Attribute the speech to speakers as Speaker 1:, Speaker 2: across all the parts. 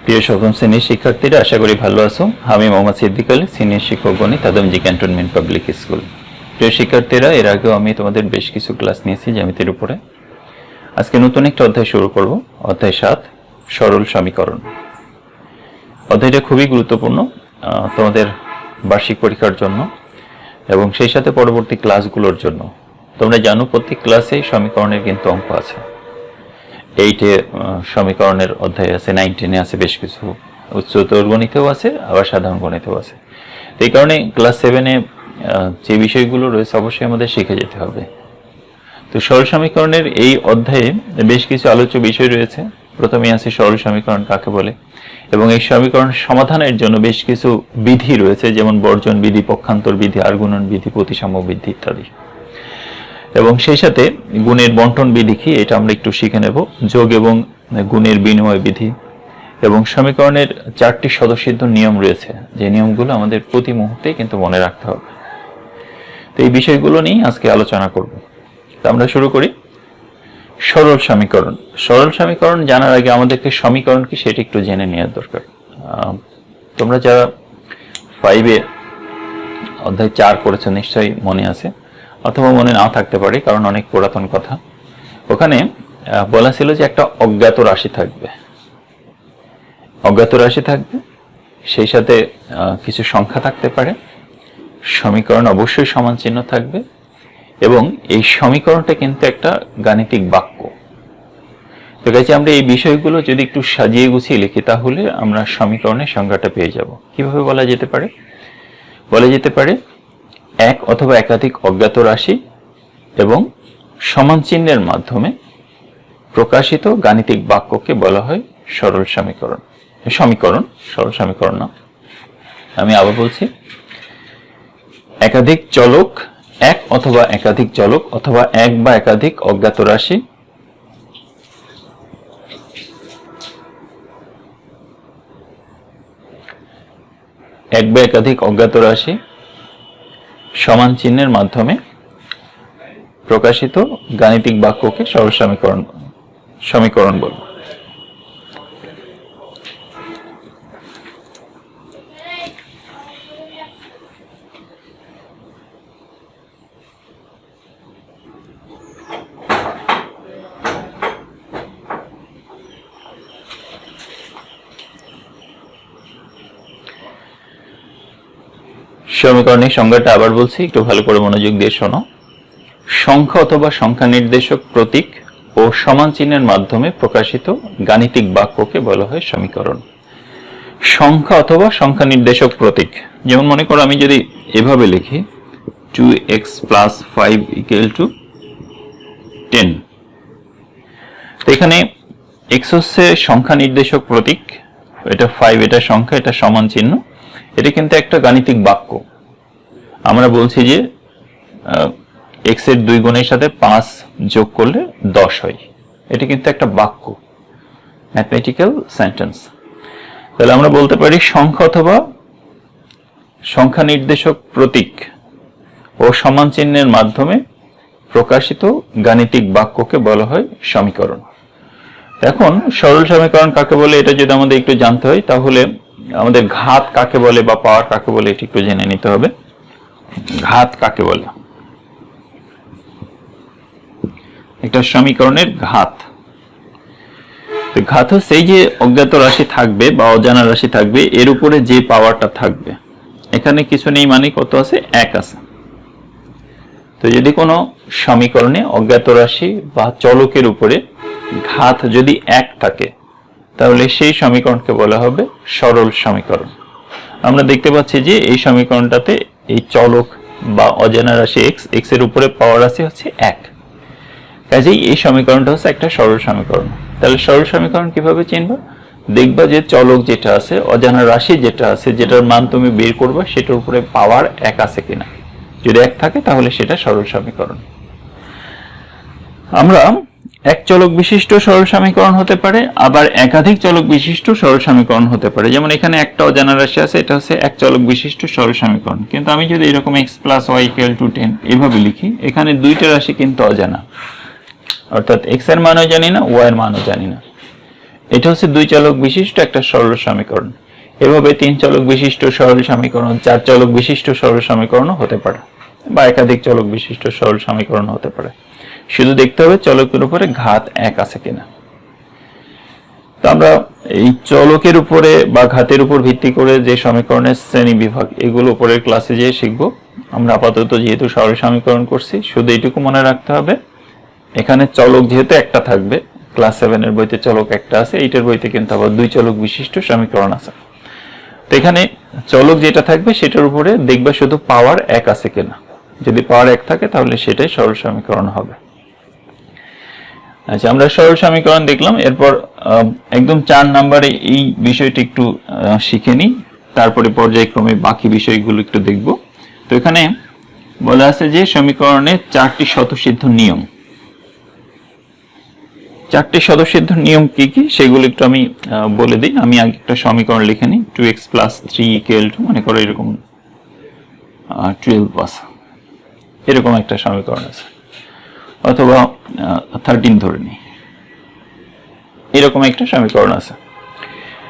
Speaker 1: প্রিয় সপ্তম শ্রেণীর শিক্ষার্থীরা, আশা করি ভালো আছো। আমি মোহাম্মদ সিদ্দিক আলী, সিনিয়র শিক্ষক গণিত, আদমজী ক্যান্টনমেন্ট পাবলিক স্কুল। প্রিয় শিক্ষার্থীরা, এর আগেও আমি তোমাদের বেশ কিছু ক্লাস নিয়েছি জ্যামিতির উপরে। আজকে নতুন একটা অধ্যায় শুরু করব, অধ্যায় 7, সরল সমীকরণ। অধ্যায়টা খুবই গুরুত্বপূর্ণ তোমাদের বার্ষিক পরীক্ষার জন্য এবং সেই সাথে পরবর্তী ক্লাসগুলোর জন্য। তোমরা জানো প্রত্যেক ক্লাসে সমীকরণের কিন্তু অঙ্ক আছে। 8-এ সমীকরণের অধ্যায় আছে, 9-10-এ আছে, বেশ কিছু উচ্চতর গণিতেও আছে, আবার সাধারণ গণিতেও আছে। তো এই কারণে ক্লাস 7-এ যে বিষয়গুলো রয়েছে অবশ্যই আমাদের শিখে যেতে হবে। তো সরল সমীকরণের এই অধ্যায়ে বেশ কিছু আলোচ্য বিষয় রয়েছে। প্রথমে আছে সরল সমীকরণ কাকে বলে, এবং এই সমীকরণ সমাধানের জন্য বেশ কিছু বিধি রয়েছে, যেমন বর্জন বিধি, পক্ষান্তর বিধি, আর্গুণন বিধি, প্রতিসাম্য বিধি ইত্যাদি। এবং সেই সাথে গুণের বন্টন বিধি কি, এটা আমরা একটু শিখে নেব। যোগ এবং গুণের বিনিময় বিধি, এবং সমীকরণের 4টি স্বতঃসিদ্ধ নিয়ম রয়েছে, যে নিয়মগুলো আমাদের প্রতি মুহূর্তে কিন্তু মনে রাখতে হবে। তো এই বিষয়গুলো নিয়ে আজকে আলোচনা করব। তো আমরা শুরু করি। সরল সমীকরণ। সরল সমীকরণ জানার আগে আমাদেরকে সমীকরণ কি সেটা একটু জেনে নেওয়ার দরকার। তোমরা যারা 5-এ অধ্যায় 4 করেছো নিশ্চয়ই মনে আছে, অথবা মনে নাও থাকতে পারে, কারণ অনেক পুরাতন কথা। ওখানে বলা ছিল যে একটা অজ্ঞাত রাশি থাকবে, অজ্ঞাত রাশি থাকবে, সেই সাথে কিছু সংখ্যা থাকতে পারে, সমীকরণ অবশ্যই সমান চিহ্ন থাকবে, এবং এই সমীকরণটা কিন্তু একটা গাণিতিক বাক্য। তো কাছে আমরা এই বিষয়গুলো যদি একটু সাজিয়ে গুছিয়ে লিখি, তাহলে আমরা সমীকরণের সংজ্ঞাটা পেয়ে যাব। কিভাবে বলা যেতে পারে? বলা যেতে পারে এক অথবা একাধিক অজ্ঞাত রাশি এবং সমান চিহ্নের মাধ্যমে প্রকাশিত গাণিতিক বাক্যকে বলা হয় সরল সমীকরণ। সরল সমীকরণ না। আমি আবার বলছি, একাধিক চলক, এক অথবা একাধিক চলক, অথবা এক বা একাধিক অজ্ঞাত রাশি সমান চিহ্নের মাধ্যমে প্রকাশিত গাণিতিক বাক্যকে সরল সমীকরণ বলব। সমীকরণের সংজ্ঞাটা আবার বলছি, একটু ভালো করে মনোযোগ দিয়ে শোনো। সংখ্যা অথবা সংখ্যা নির্দেশক প্রতীক ও সমান চিহ্নের মাধ্যমে প্রকাশিত গাণিতিক বাক্যকে বলা হয় সমীকরণ। সংখ্যা অথবা সংখ্যা নির্দেশক প্রতীক, যেমন মনে করো আমি যদি এভাবে লিখি 2x + 5 = 10, তো এখানে x হচ্ছে সংখ্যা নির্দেশক প্রতীক, এটা 5, এটা সংখ্যা, এটা সমান চিহ্ন, এটা কিন্তু একটা গাণিতিক বাক্য। আমরা বলছি যে x এর 2 গুণের সাথে 5 যোগ করলে 10 হয়, এটা কিন্তু একটা বাক্য, ম্যাথমেটিক্যাল সেন্টেন্স। তাহলে আমরা বলতে পারি সংখ্যা অথবা সংখ্যা নির্দেশক প্রতীক ও সমান চিহ্নের মাধ্যমে প্রকাশিত গাণিতিক বাক্যকে বলা হয় সমীকরণ। এখন সরল সমীকরণ কাকে বলে এটা যদি আমাদের একটু জানতে হয়, তাহলে আমাদের ঘাত কাকে বলে বা পাওয়ার কাকে বলে এটি একটু জেনে নিতে হবে। ঘাত কাকে বলে? একটা সমীকরণের ঘাত, তো ঘাত হচ্ছে এই যে অজ্ঞাত রাশি থাকবে বা অজানা রাশি থাকবে, এর উপরে যে পাওয়ারটা থাকবে। এখানে কিছু নেই মানে কত আছে? 1 আছে। তো যদি কোনো সমীকরণে অজ্ঞাত রাশি বা চলকের উপরে ঘাত যদি 1 থাকে, তাহলে সেই সমীকরণকে বলা হবে সরল সমীকরণ। আমরা দেখতে পাচ্ছি যে এই সমীকরণটাতে এই চলক বা অজানা রাশি x এর উপরে পাওয়ার রাশি হচ্ছে 1, কাজেই এই সমীকরণটা হচ্ছে একটা সরল সমীকরণ। তাহলে সরল সমীকরণ কিভাবে চিনবা? দেখবা যে চলক যেটা আছে, অজানা রাশি যেটা আছে, যেটার মান তুমি বের করবে, সেটার উপরে পাওয়ার 1 আছে কিনা। যদি 1 থাকে তাহলে সেটা সরল সমীকরণ। আমরা এক চলক বিশিষ্ট সরল সমীকরণ হতে পারে, আবার একাধিক চলক বিশিষ্ট সরল সমীকরণ হতে পারে। যেমন এখানে একটা অজানা রাশি আছে, এটা হচ্ছে এক চলক বিশিষ্ট সরল সমীকরণ। কিন্তু আমি যদি এরকম x + y = 10 এভাবে লিখি, এখানে দুইটা রাশি কিন্তু অজানা, অর্থাৎ x এর মানও জানি না, y এর মানও জানি না। এটা হচ্ছে দুই চলক বিশিষ্ট একটা সরল সমীকরণ। এভাবে তিন চলক বিশিষ্ট সরল সমীকরণ, চার চলক বিশিষ্ট সরল সমীকরণও হতে পারে, বা একাধিক চলক বিশিষ্ট সরল সমীকরণ হতে পারে। শুধু দেখতে হবে চলকের উপরে ঘাত 1 আছে কিনা। তো আমরা এই চলকের উপরে বা ঘাতের উপর ভিত্তি করে যে সমীকরণের শ্রেণী বিভাগ, এগুলো উপরের ক্লাসে যেয়ে শিখবো। আমরা আপাতত যেহেতু সরল সমীকরণ করছি, শুধু এইটুকু মনে রাখতে হবে, এখানে চলক যেহেতু একটা থাকবে, ক্লাস 7 এর বইতে চলক একটা আছে, এইটার বইতে কিন্তু আবার দুই চলক বিশিষ্ট সমীকরণ আছে। তো এখানে চলক যেটা থাকবে সেটার উপরে দেখবে শুধু পাওয়ার 1 আছে কিনা। যদি পাওয়ার 1 থাকে তাহলে সেটাই সরল সমীকরণ হবে। আচ্ছা, আমরা সরল সমীকরণ দেখলাম। এরপর একদম 4 নম্বরে এই বিষয়টি একটু শিখে নিই, তারপরে পর্যায়ক্রমে বাকি বিষয়গুলো একটু দেখব। তো এখানে বলা আছে যে সমীকরণের 4টি স্বতঃসিদ্ধ নিয়ম। 4টি স্বতঃসিদ্ধ নিয়ম কি কি সেগুলো একটু আমি বলে দিই। আমি আগে একটা সমীকরণ লিখে নিই। 2x + 3 = মনে করো এরকম 12 আছে, এরকম একটা সমীকরণ আছে, অথবা 13 ধরে নিই, এরকম একটা সমীকরণ আছে।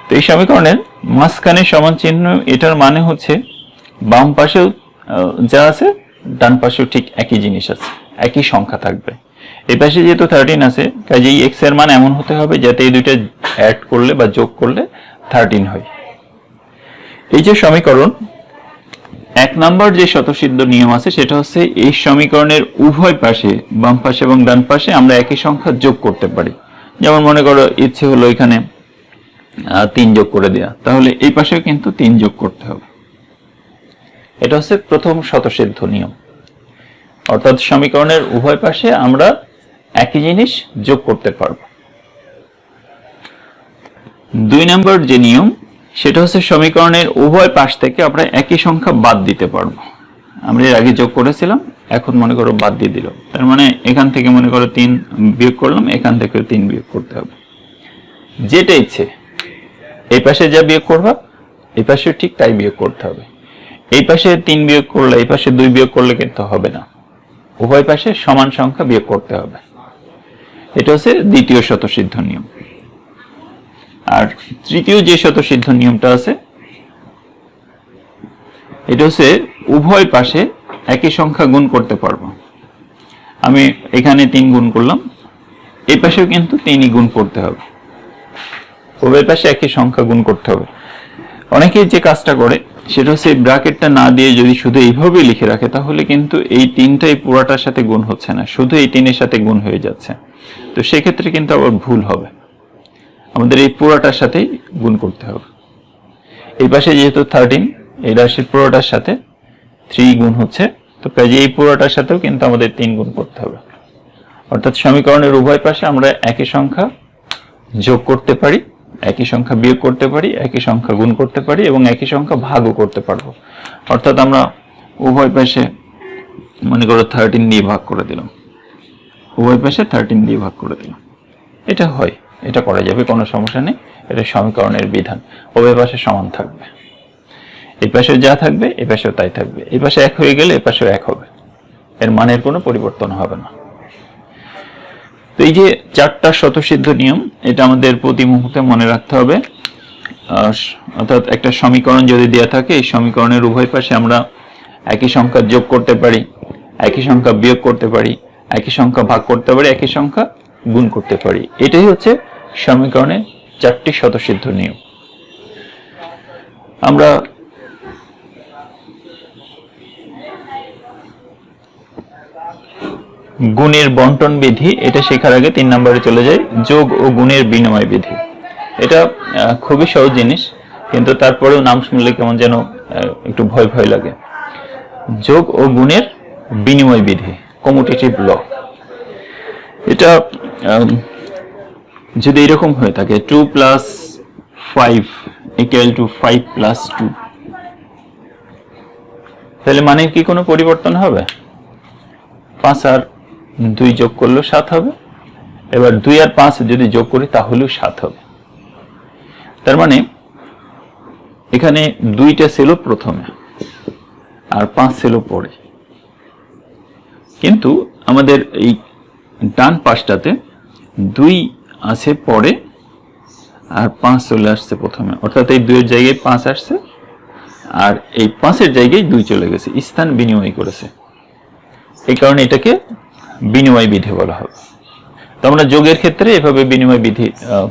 Speaker 1: তো এই সমীকরণের মাঝখানে সমান চিহ্ন, এটার মানে হচ্ছে বাম পাশেও যা আছে ডান পাশেও ঠিক একই জিনিস আছে, একই সংখ্যা থাকবে। এই পাশে যেহেতু 13 আছে, কাজেই x এর মান এমন হতে হবে যাতে এই দুইটা অ্যাড করলে বা যোগ করলে 13 হয়। এই যে সমীকরণ, 1 নম্বর যে স্বতঃসিদ্ধ নিয়ম আছে সেটা হচ্ছে এই সমীকরণের উভয় পাশে, বাম পাশে এবং ডান পাশে আমরা একই সংখ্যা যোগ করতে পারি। যেমন মনে করো ইচ্ছে হলো এখানে 3 যোগ করে দেয়া, তাহলে এই পাশেও কিন্তু 3 যোগ করতে হবে। এটা হচ্ছে প্রথম স্বতঃসিদ্ধ নিয়ম, অর্থাৎ সমীকরণের উভয় পাশে আমরা একই জিনিস যোগ করতে পারব। 2 নম্বর যে নিয়ম সেটা হচ্ছে সমীকরণের উভয় পাশ থেকে আমরা একই সংখ্যা বাদ দিতে পারবো। আমরা এর আগে যোগ করেছিলাম, এখন মনে করো বাদ দিয়ে দিল, তার মানে এখান থেকে মনে করো 3 বিয়োগ করলাম, এখান থেকে 3 বিয়োগ করতে হবে। যেটা ইচ্ছে, এই পাশে যা বিয়োগ করবা এই পাশে ঠিক তাই বিয়োগ করতে হবে। এই পাশে 3 বিয়োগ করলে এই পাশে 2 বিয়োগ করলে কিন্তু হবে না, উভয় পাশে সমান সংখ্যা বিয়োগ করতে হবে। এটা হচ্ছে দ্বিতীয় স্বতঃসিদ্ধ নিয়ম। আর তৃতীয় যে স্বতঃসিদ্ধ নিয়মটা আছে এটা হচ্ছে উভয় পাশে একই সংখ্যা গুণ করতে পারবো। আমি এখানে 3 গুণ করলাম, এই পাশেও কিন্তু 3ই গুণ করতে হবে, উভয় পাশে একই সংখ্যা গুণ করতে হবে। অনেকেই যে কাজটা করে সেটা হচ্ছে ব্র্যাকেটটা না দিয়ে যদি শুধু এইভাবে লিখে রাখে, তাহলে কিন্তু এই 3টাই পুরাটার সাথে গুণ হচ্ছে না, শুধু এই 3 সাথে গুণ হয়ে যাচ্ছে। তো সেক্ষেত্রে কিন্তু আবার ভুল হবে, আমাদের এই পুরাটার সাথেই গুণ করতে হবে। এই পাশে যেহেতু 13, এই রাশির পুরোটার সাথে 3 গুণ হচ্ছে, তো কাজে এই পুরোটার সাথেও কিন্তু আমাদের 3 গুণ করতে হবে। অর্থাৎ সমীকরণের উভয় পাশে আমরা একই সংখ্যা যোগ করতে পারি, একই সংখ্যা বিয়োগ করতে পারি, একই সংখ্যা গুণ করতে পারি এবং একই সংখ্যা ভাগও করতে পারবো। অর্থাৎ আমরা উভয় পাশে মনে করো 13 দিয়ে ভাগ করে দিলাম, উভয় পাশে 13 দিয়ে ভাগ করে দিলাম, এটা হয়, এটা করা যাবে, কোনো সমস্যা নেই। এটা সমীকরণের বিধান, উভয় পাশে সমান থাকবে, এই পাশে যা থাকবে এই পাশেও তাই থাকবে। এই পাশে 1 হয়ে গেলে এই পাশেও 1 হবে, এর মানের কোনো পরিবর্তন হবে না। তো এই যে 4টা স্বতঃসিদ্ধ নিয়ম, এটা আমাদের প্রতি মুহূর্তে মনে রাখতে হবে। অর্থাৎ একটা সমীকরণ যদি দেওয়া থাকে, এই সমীকরণের উভয় পাশে আমরা একই সংখ্যা যোগ করতে পারি, একই সংখ্যা বিয়োগ করতে পারি, একই সংখ্যা ভাগ করতে পারি, একই সংখ্যা গুণ করতে পারি। এটাই হচ্ছে সমীকরণের 4টি স্বতঃসিদ্ধ নিয়ম। আমরা গুণের বন্টন বিধি, এটা শেখার আগে 3 নম্বরে চলে যাই, যোগ ও গুণের বিনিময় বিধি। এটা খুবই সহজ জিনিস, কিন্তু তারপরেও নাম শুনলে কেমন যেন একটু ভয় ভয় লাগে। যোগ ও গুণের বিনিময় বিধি, কমিউটেটিভ ল। এটা যদি এরকম হয়ে থাকে 2 + 5 = 5 + 2, তাহলে মানে কি কোনো পরিবর্তন হবে? 5 আর 2 যোগ করলেও 7 হবে। এবার 2 আর 5 যদি যোগ করি তাহলেও 7 হবে। তার মানে এখানে 2টা ছিল প্রথমে আর 5 ছিল পরে, কিন্তু আমাদের এই ডান পাশটাতে 2 আছে পরে আর 5 চলে আসছে প্রথমে, অর্থাৎ এই 2 এর জায়গায় 5 আসছে আর এই 5 এর জায়গায় 2 চলে গেছে, স্থান বিনিময় করেছে। এই কারণে এটাকে বিনিময় বিধি বলা হবে। তো আমরা যোগের ক্ষেত্রে এভাবে বিনিময় বিধি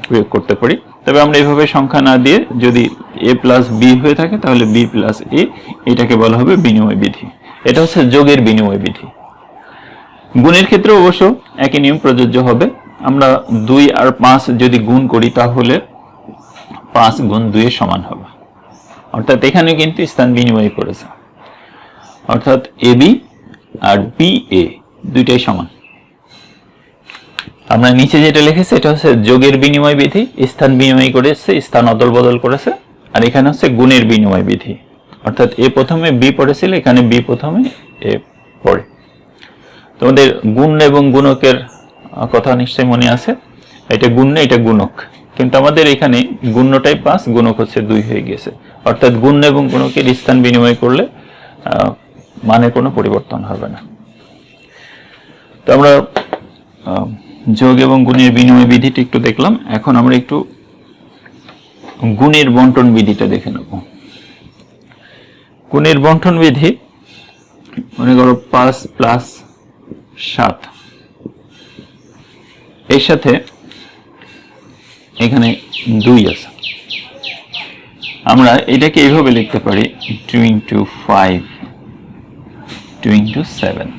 Speaker 1: প্রয়োগ করতে পারি। তবে আমরা এভাবে সংখ্যা না দিয়ে যদি a প্লাস বি হয়ে থাকে তাহলে b প্লাস a, এটাকে বলা হবে বিনিময় বিধি। এটা হচ্ছে যোগের বিনিময় বিধি। গুণের ক্ষেত্রে অবশ্য একই নিয়ম প্রযোজ্য হবে। আমরা 2 আর 5 যদি গুণ করি তাহলে 5 গুণ 2 এর সমান হবে, অর্থাৎ এখানে কিন্তু স্থান বিনিময় করেছে, অর্থাৎ ab আর ba দুইটাই সমান। আমরা নিচে যেটা লিখেছি এটা হচ্ছে যোগের বিনিময় বিধি, স্থান বিনিময় করেছে, স্থান অদল বদল করেছে। আর এখানে হচ্ছে গুণের বিনিময় বিধি, অর্থাৎ এ প্রথমে বি পড়েছিল, এখানে বি প্রথমে এ পড়ে। তোমাদের গুণ এবং গুণকের কথা নিশ্চয়ই মনে আছে, এটা গুণ না এটা গুণক, কিন্তু আমাদের এখানে গুণ্যটাই 5, গুণক হচ্ছে 2 হয়ে গেছে, অর্থাৎ গুণ এবং গুণকের স্থান বিনিময় করলে মানে কোনো পরিবর্তন হবে না। তো আমরা যোগ এবং গুণের বিনিময় বিধিটা একটু দেখলাম। এখন আমরা একটু গুণের বন্টন বিধিটা দেখে নেব। গুণের বন্টন বিধি, মনে করো 5 প্লাস 7, এর সাথে এখানে 2 আছে। আমরা এটাকে এইভাবে লিখতে পারি 2 into 5 2 into 7,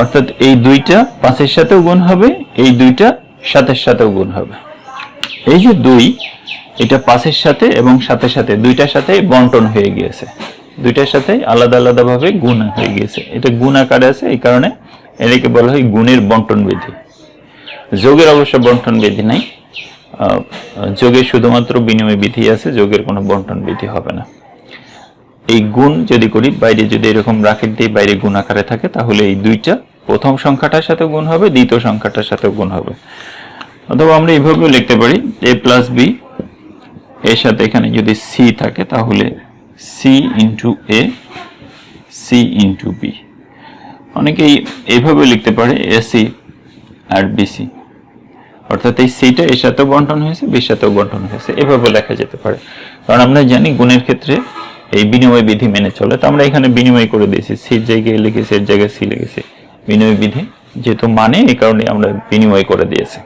Speaker 1: অর্থাৎ এই 2টা 5 এর সাথেও গুণ হবে, এই 2টা 7 এর সাথেও গুণ হবে। এই যে 2, এটা 5 এর সাথে এবং 7 এর সাথে, 2টার সাথে বন্টন হয়ে গিয়েছে, 2টার সাথে আলাদা আলাদা ভাবে গুণ হয়ে গিয়েছে, এটা গুণ আকারে আছে, এই কারণে এটাকে বলা হয় গুণের বন্টন বিধি। যোগের অবশ্য বন্টন বিধি নাই, যোগে শুধুমাত্র বিনিময় বিধি আছে, যোগের কোনো বন্টন বিধি হবে না। এই গুণ যদি করি, বাইরে যদি এরকম ব্র্যাকেট দিয়ে বাইরে গুণ আকারে থাকে, তাহলে এই 2টা প্রথম সংখ্যাটার সাথে গুণ হবে, দ্বিতীয় সংখ্যাটার সাথে গুণ হবে। অথবা আমরা এইভাবেও লিখতে পারি a প্লাস বি, এর সাথে এখানে যদি সি থাকে তাহলে সি ইন্টু এ, সি ইন্টু বি। অনেকেই এইভাবে লিখতে পারে এসি আর বিসি, অর্থাৎ এই সিটা এর সাথেও বন্টন হয়েছে, বির সাথেও বন্টন হয়েছে, এভাবে লেখা যেতে পারে। কারণ আমরা জানি গুণের ক্ষেত্রে এই বিনিময় বিধি মেনে চলে, তো আমরা এখানে বিনিময় করে দিয়েছি, সির জায়গায় লিখেছি, এর জায়গায় সি লিখেছি, বিনিময় বিধি যেহেতু মানে, এই কারণে আমরা বিনিময় করে দিয়েছি।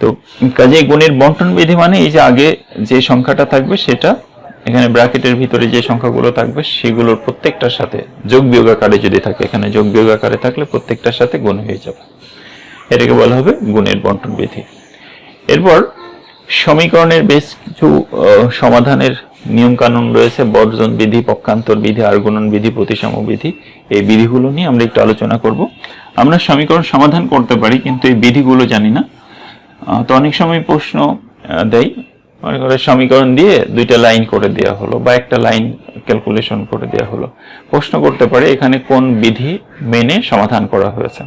Speaker 1: তো কাজে গুণের বন্টন বিধি মানে এই যে আগে যে সংখ্যাটা থাকবে সেটা এখানে ব্র্যাকেটের ভিতরে যে সংখ্যাগুলো থাকবে সেগুলোর প্রত্যেকটার সাথে যোগ বিয়োগ আকারে যদি থাকে, এখানে যোগ বিয়োগ আকারে থাকলে প্রত্যেকটার সাথে গুণ হয়ে যাবে, এটাকে বলা হবে গুণের বন্টন বিধি। এরপর সমীকরণের বেশ কিছু সমাধানের নিয়ম কানুন রয়েছে, বর্জন বিধি, পক্ষান্তর বিধি, আর্গুণন বিধি, প্রতিসম বিধি। এই বিধিগুলো নিয়ে আমরা একটু আলোচনা করব। আমরা সমীকরণ সমাধান করতে পারি কিন্তু এই বিধিগুলো জানি না। তো অনেক সময় প্রশ্ন দেয়, মনে করে সমীকরণ দিয়ে 2টা লাইন করে দেওয়া হলো বা একটা লাইন ক্যালকুলেশন করে দেওয়া হলো, প্রশ্ন করতে পারে এখানে কোন বিধি মেনে সমাধান করা হয়েছে।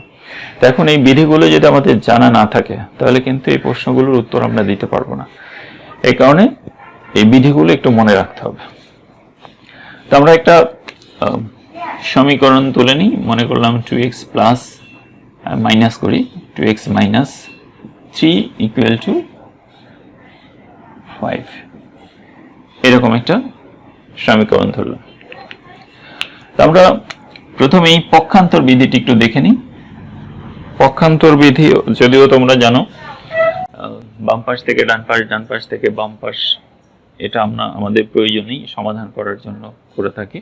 Speaker 1: তো এখন এই বিধিগুলো যদি আমাদের জানা না থাকে তাহলে কিন্তু এই প্রশ্নগুলোর উত্তর আমরা দিতে পারবো না, এই কারণে এই বিধিগুলো একটু মনে রাখতে হবে। তো আমরা একটা সমীকরণ তুলে নিই, মনে করলাম 2x প্লাস মাইনাস করি 2x মাইনাস 3 ইকুয়াল টু 5, এরকম একটা সমীকরণ ধরলাম। তো আমরা প্রথমে এই পক্ষান্তর বিধিটি একটু দেখে নিই। পক্ষান্তর বিধি যদিও তোমরা জানো, বাম পাশ থেকে ডান পাশ, ডান পাশ থেকে বাম পাশ, এটা আমরা আমাদের প্রয়োজনেই সমাধান করার জন্য করে থাকি।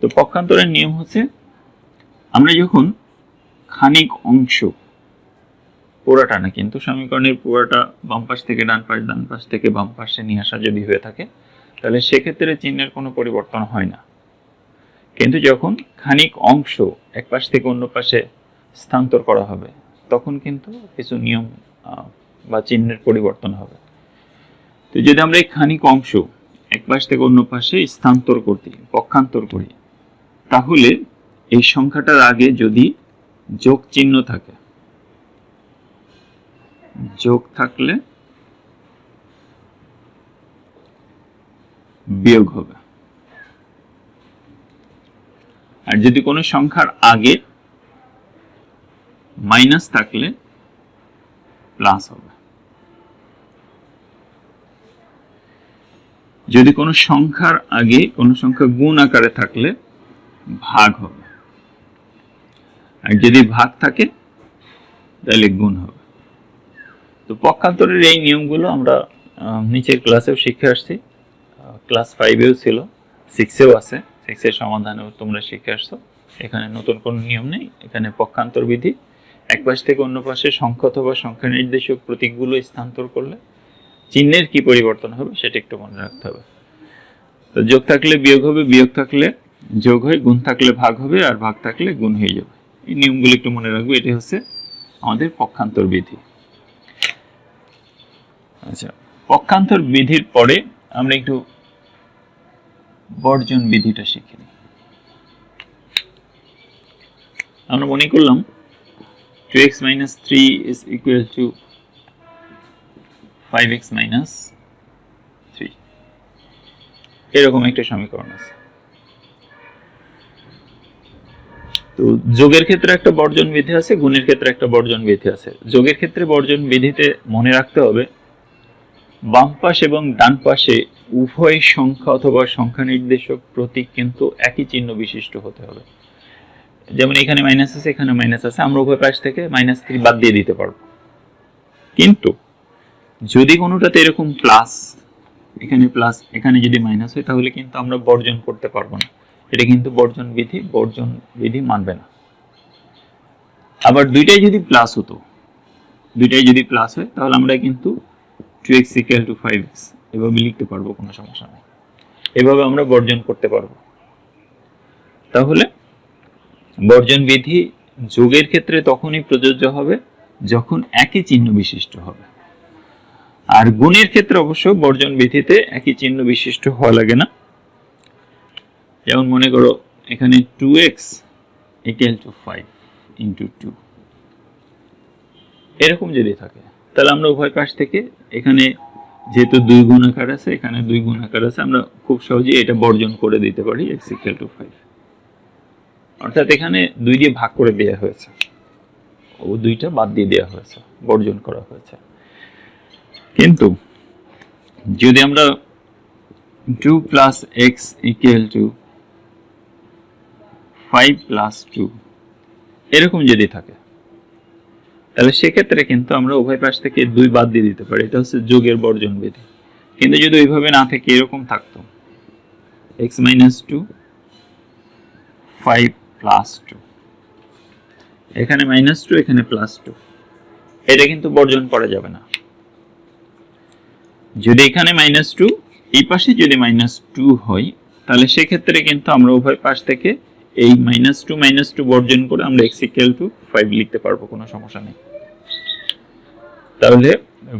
Speaker 1: তো পক্ষান্তরের নিয়ম হচ্ছে আমরা যখন খানিক অংশ, পুরাটা না কিন্তু, সমীকরণের পুরাটা বাম পাশ থেকে ডান পাশ, ডান পাশ থেকে বাম পাশে নিয়ে আসা যদি হয়ে থাকে তাহলে সেক্ষেত্রে চিহ্নের কোনো পরিবর্তন হয় না। কিন্তু যখন খানিক অংশ এক পাশ থেকে অন্য পাশে স্থানান্তর করা হবে তখন কিন্তু কিছু নিয়ম বা চিহ্নের পরিবর্তন হবে। তো যদি আমরা এই খানিক অংশ এক পাশ থেকে অন্য পাশে স্থানান্তর করতে পক্ষান্তর করি তাহলে এই সংখ্যাটার আগে যদি যোগ চিহ্ন থাকে, যোগ থাকলে বিয়োগ হবে, আর যদি কোনো সংখ্যার আগে মাইনাস থাকলে প্লাস হবে। যদি কোনো সংখ্যার আগে কোনো সংখ্যা গুণ আকারে থাকলে ভাগ হবে, আর যদি ভাগ থাকে তাহলে গুণ হবে। তো পক্ষান্তরের এই নিয়মগুলো আমরা নিচের ক্লাসেও শিখে আসছি, ক্লাস 5-এও ছিল, 6-এও আছে, 6-এর সমাধানেও তোমরা শিখে আসছো। এখানে নতুন কোনো নিয়ম নেই, এখানে পক্ষান্তর বিধি, এক পাশ থেকে অন্য পাশে সংখ্যা অথবা সংখ্যা নির্দেশক প্রতীকগুলো স্থানান্তর করলে চিহ্নের কি পরিবর্তন হবে সেটা একটু মনে রাখতে হবে। তো যোগ থাকলে বিয়োগ হবে, বিয়োগ থাকলে যোগ হয়, গুণ থাকলে ভাগ হবে, আর ভাগ থাকলে গুণ হয়ে যাবে। এই নিয়মগুলো একটু মনে রাখবে, এটি হচ্ছে আমাদের পক্ষান্তর বিধি। আচ্ছা, পক্ষান্তর বিধির পরে আমরা একটু বর্জন বিধিটা শিখে নিই। আমরা মনে করলাম 2x - 3 is equal to 5x - 3, এরকম একটা সমীকরণ আছে। তো যোগের ক্ষেত্রে একটা বর্জন বিধি আছে, গুণের ক্ষেত্রে একটা বর্জন বিধি আছে। যোগের ক্ষেত্রে বর্জন বিধিতে মনে রাখতে হবে বাম পাশ এবং ডান পাশে উভয় সংখ্যা অথবা সংখ্যা নির্দেশক প্রতীক কিন্তু একই চিহ্ন বিশিষ্ট হতে হবে। যেমন এখানে মাইনাস আছে, এখানে মাইনাস আছে, আমরা উভয় পাশ থেকে -3 বাদ দিয়ে দিতে পারবো। কিন্তু যদি কোনোটাতে এরকম প্লাস, এখানে প্লাস, এখানে যদি মাইনাস হয়, তাহলে কিন্তু আমরা বর্জন করতে পারবো না। এটা কিন্তু বর্জন বিধি মানবে না। আবার দুইটাই যদি প্লাস হতো, দুইটাই যদি প্লাস হয়, তাহলে আমরা কিন্তু 2x = 5x এভাবে লিখতে পারবো, কোনো সমস্যা নেই। এভাবে আমরা বর্জন করতে পারবো। তাহলে বর্জন বিধি যোগের ক্ষেত্রে তখনই প্রযোজ্য হবে যখন একই চিহ্ন বিশিষ্ট হবে, আর গুণের ক্ষেত্রে অবশ্য বর্জন বিধিতে একই চিহ্ন বিশিষ্ট হওয়া লাগে না। যেমন মনে করো এখানে 2x = 5 × 2, এরকম যদি থাকে, তাহলে আমরা উভয় পাশ থেকে, এখানে যেহেতু 2 গুণাকার আছে, এখানে 2 গুণাকার আছে, আমরা খুব সহজেই এটা বর্জন করে দিতে পারি x = 5। অর্থাৎ এখানে 2 দিয়ে ভাগ করে দেওয়া হয়েছে, ও 2টা বাদ দিয়ে দেওয়া হয়েছে, বর্জন করা হয়েছে। কিন্তু যদি আমরা 2 + x = 5 + 2 এরকম যদি থাকে, তাহলে সেক্ষেত্রে কিন্তু আমরা উভয় পাশ থেকে 2 বাদ দিয়ে দিতে পারি। এটা হচ্ছে যোগের বর্জন বিধি। কিন্তু যদি ওইভাবে না থাকে, এরকম থাকতো x - 2 5 + 2, এখানে -2, এখানে +2, এটা কিন্তু বর্জন করা যাবে না। যদি এখানে -2, এই পাশে যদি -2 হয়, তাহলে সেক্ষেত্রে কিন্তু আমরা উভয় পাশ থেকে এই -2 বর্জন করে আমরা x = 5 লিখতে পারবো, কোনো সমস্যা নেই। তাহলে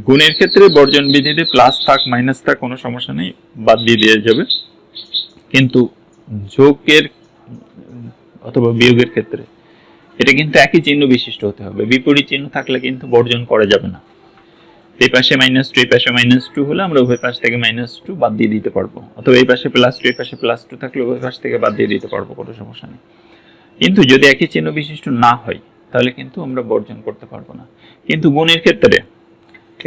Speaker 1: গুণের ক্ষেত্রে বর্জন বিধিতে প্লাস থাক মাইনাস থাক কোনো সমস্যা নেই, বাদ দিয়ে দেওয়া যাবে। কিন্তু যোগের অথবা বিয়োগের ক্ষেত্রে এটা কিন্তু একই চিহ্ন বিশিষ্ট হতে হবে, বিপরীত চিহ্ন থাকলে কিন্তু বর্জন করা যাবে না। এই পাশে -2, এই পাশে -2 হলে আমরা উভয় পাশ থেকে -2 বাদ দিয়ে দিতে পারবো, অথবা এই পাশে +2, এই পাশে +2 থাকলে উভয় পাশ থেকে বাদ দিয়ে দিতে পারবো, কোনো সমস্যা নেই। কিন্তু যদি একই চিহ্ন বিশিষ্ট না হয়, তাহলে কিন্তু আমরা বর্জন করতে পারবো না। কিন্তু গুণের ক্ষেত্রে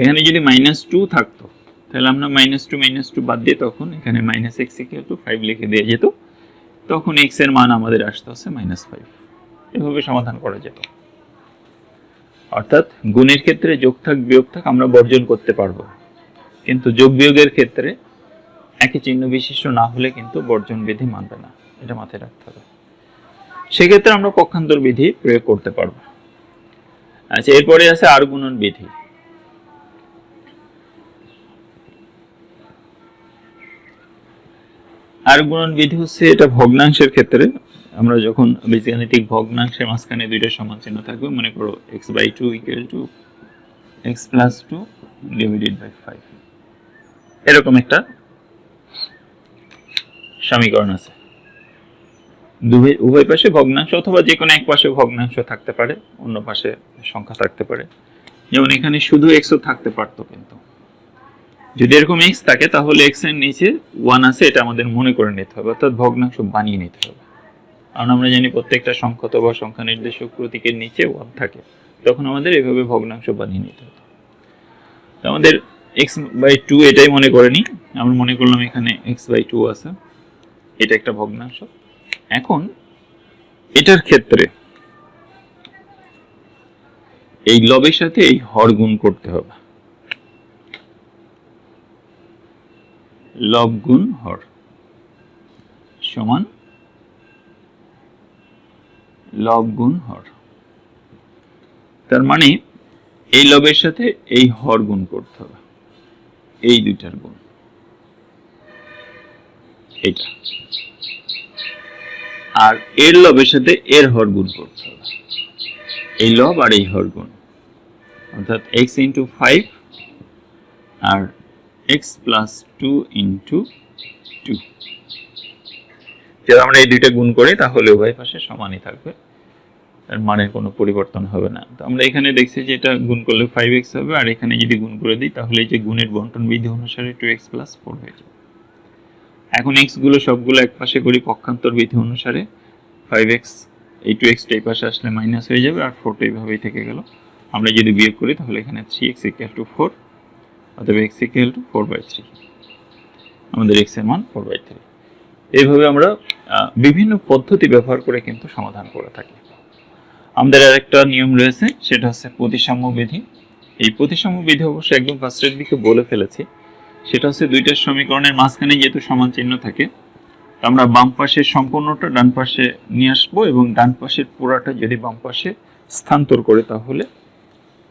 Speaker 1: এখানে যদি -2 থাকতো, তাহলে আমরা -2 বাদ দিয়ে তখন এখানে -x = 5 লিখে দিয়ে যেত, তখন x এর মান আমাদের আসতে হচ্ছে -5। এভাবে সমাধান করা যেত। অর্থাৎ গুণের ক্ষেত্রে যোগ থাক বিয়োগ থাক আমরা বর্জন করতে পারবো, কিন্তু যোগ বিয়োগের ক্ষেত্রে একই চিহ্ন বিশিষ্ট না হলে কিন্তু বর্জন বিধি মানবে না, এটা মাথায় রাখতে হবে। সেক্ষেত্রে আমরা পক্ষান্তর বিধি প্রয়োগ করতে পারবো। আচ্ছা, এরপরে আছে আর গুণন বিধি। আর গুণন বিধি হচ্ছে এটা ভগ্নাংশের ক্ষেত্রে, আমরা যখন বীজগাণিতিক ভগ্নাংশের মাঝখানে দুইটা সমান চিহ্ন থাকবে, মনে করো x/2 = x + 2 / 5, এরকম একটা সমীকরণ আছে। উভয় পাশে ভগ্নাংশ অথবা যে কোনো এক পাশে ভগ্নাংশ থাকতে পারে, অন্য পাশে সংখ্যা থাকতে পারে। যেমন এখানে শুধু x ও থাকতে পারতো, কিন্তু যদি এরকম x থাকে তাহলে x এর নিচে 1 আছে, এটা আমাদের মনে করে নিতে হবে, অর্থাৎ ভগ্নাংশ বানিয়ে নিতে হবে। কারণ আমরা জানি প্রত্যেকটা সংখ্যা অথবা সংখ্যা নির্দেশক প্রতীকের নিচে 1 থাকে, তখন আমাদের এভাবে ভগ্নাংশ বানিয়ে নিতে হবে। তো আমাদের x/2 এটাই মনে করেনি, আমরা মনে করলাম এখানে x/2 আছে, এটা একটা ভগ্নাংশ। এখন এটার ক্ষেত্রে এই লবের সাথে এই হর গুণ করতে হবে, লব গুণ হর সমান লব গুণ হর। তার মানে এই লবের সাথে এই হর গুণ করতে হবে, এই দুইটার গুণ, এটা। আর এর লবের সাথে এর হর গুণ করতে হবে, এই লব আর এই হর গুণ, অর্থাৎ x ইন্টু 5 আর x প্লাস 2 ইন্টু 2। যদি আমরা এই দুইটা গুণ করি তাহলে উভয় পাশে সমানই থাকবে, এর মানের কোনো পরিবর্তন হবে না। তো আমরা এখানে দেখছি যে এটা গুণ করলে 5x হবে, আর এখানে যদি গুণ করে দিই তাহলে এই যে গুণের বন্টন বিধি অনুসারে 2x প্লাস 4 হয়ে যাবে। এখন x গুলো সবগুলো এক পাশে করি পক্ষান্তর বিধি অনুসারে, 5x এই 2x এই পাশে আসলে মাইনাস হয়ে যাবে, আর 4 এইভাবেই থেকে গেল। আমরা যদি বিয়োগ করি তাহলে এখানে 3x = 4, অতএব x = 4/3, আমাদের x এর মান 4/3। এইভাবে আমরা বিভিন্ন পদ্ধতি ব্যবহার করে কিন্তু সমাধান করে থাকি। আমাদের আরেকটা নিয়ম রয়েছে, সেটা হচ্ছে প্রতিসাম্য বিধি। এই প্রতিসাম্য বিধি অবশ্য একদম ফার্স্টের দিকে বলে ফেলেছি, সেটা হচ্ছে দুইটা সমীকরণের মাঝখানে যেহেতু সমান চিহ্ন থাকে, আমরা বাম পাশের সম্পূর্ণটা ডান পাশে নিয়ে আসবো, এবং ডান পাশের পুরাটা যদি বাম পাশে স্থানান্তর করে তাহলে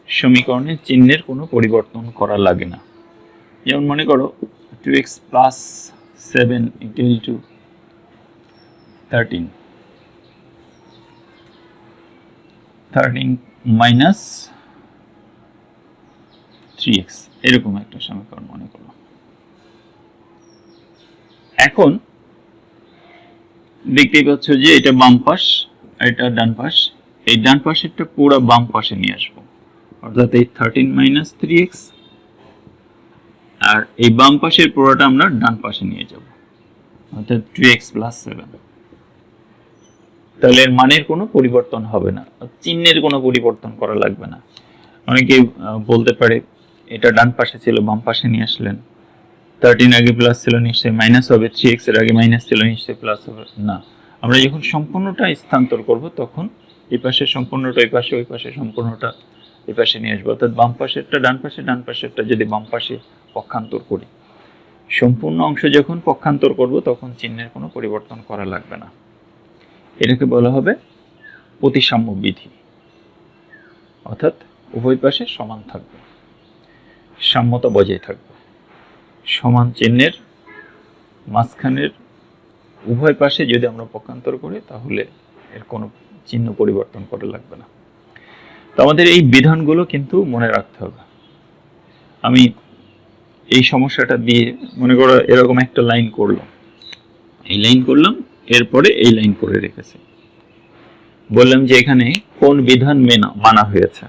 Speaker 1: সমীকরণের চিহ্নের কোনো পরিবর্তন করা লাগে না। যেমন মনে করো 2x প্লাস 7 = 13 মাইনাস 3x, এরকম একটা সমীকরণ মনে করো। এখন দেখতেই পাচ্ছ যে এটা বাম পাশ, এটা ডান পাশ, এই ডান পাশেরটা পুরো বাম পাশে নিয়ে আসবো, অর্থাৎ এই 13 মাইনাস 3x, আর এই বাম পাশের পুরোটা আমরা ডান পাশে নিয়ে যাব, অর্থাৎ 2x প্লাস 7। তাহলে এর মানের কোনো পরিবর্তন হবে না, চিহ্নের কোনো পরিবর্তন করা লাগবে না। অনেকেই বলতে পারে এটা ডান পাশে ছিল বাম পাশে নিয়ে আসলেন, 13 আগে প্লাস ছিল নিশ্চয়ই মাইনাস হবে, 3x এর আগে মাইনাস ছিল নিশ্চয়ই প্লাস হবে। না, আমরা যখন সম্পূর্ণটা স্থানান্তর করব তখন এই পাশে সম্পূর্ণটা এই পাশে, ওই পাশে সম্পূর্ণটা এই পাশে নিয়ে আসবো, অর্থাৎ বাম পাশেরটা ডান পাশে, ডান পাশেরটা যদি বাম পাশে পক্ষান্তর করি, সম্পূর্ণ অংশ যখন পক্ষান্তর করব তখন চিহ্নের কোনো পরিবর্তন করা লাগবে না। এটাকে বলা হবে প্রতিসাম্য বিধি, অর্থাৎ উভয় পাশে সমান থাকবে, সাম্যতা বজায় থাকবে, সমান চিহ্নের মাঝখানের উভয় পাশে যদি আমরা পক্ষান্তর করি তাহলে এর কোনো চিহ্ন পরিবর্তন করা লাগবে না। তো আমাদের এই বিধানগুলো কিন্তু মনে রাখতে হবে। আমি এই সমস্যাটা দিয়ে মনে করো এরকম একটা লাইন করলাম, এই লাইন করলাম, এরপরে এই লাইন করে রেখেছি, বললাম যে এখানে কোন বিধান মানা হয়েছে,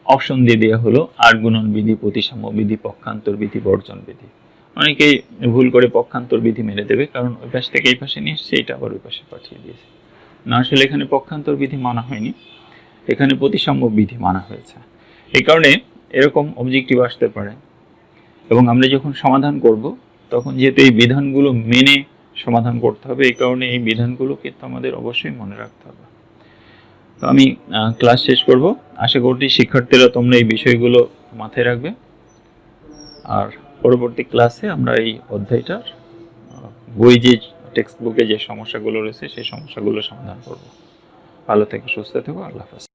Speaker 1: অপশন দিয়ে দেওয়া হলো আর গুণন বিধি, প্রতিসাম্য বিধি, পক্ষান্তর বিধি, বর্জন বিধি। অনেকেই ভুল করে পক্ষান্তর বিধি মেরে দেবে, কারণ ওই পাশ থেকে এই পাশে নিয়ে এসছে, এটা আবার ওই পাশে পাঠিয়ে দিয়েছে। না, আসলে এখানে পক্ষান্তর বিধি মানা হয়নি, এখানে প্রতিসাম্য বিধি মানা হয়েছে। এই কারণে এরকম অবজেক্টিভ আসতে পারে, এবং আমরা যখন সমাধান করব তখন যেহেতু এই বিধানগুলো মেনে সমাধান করতে হবে, এই কারণে এই বিধানগুলো কিন্তু আমাদের অবশ্যই মনে রাখতে হবে। তো আমি ক্লাস শেষ করব, আশা করি শিক্ষার্থীরা তোমরা এই বিষয়গুলো মাথায় রাখবে, আর পরবর্তী ক্লাসে আমরা এই অধ্যায়টার বই যে টেক্সট বুকে যে সমস্যাগুলো রয়েছে সেই সমস্যাগুলো সমাধান করব। ভালো থেকো, সুস্থ থেকো, আল্লাহ হাফেজ।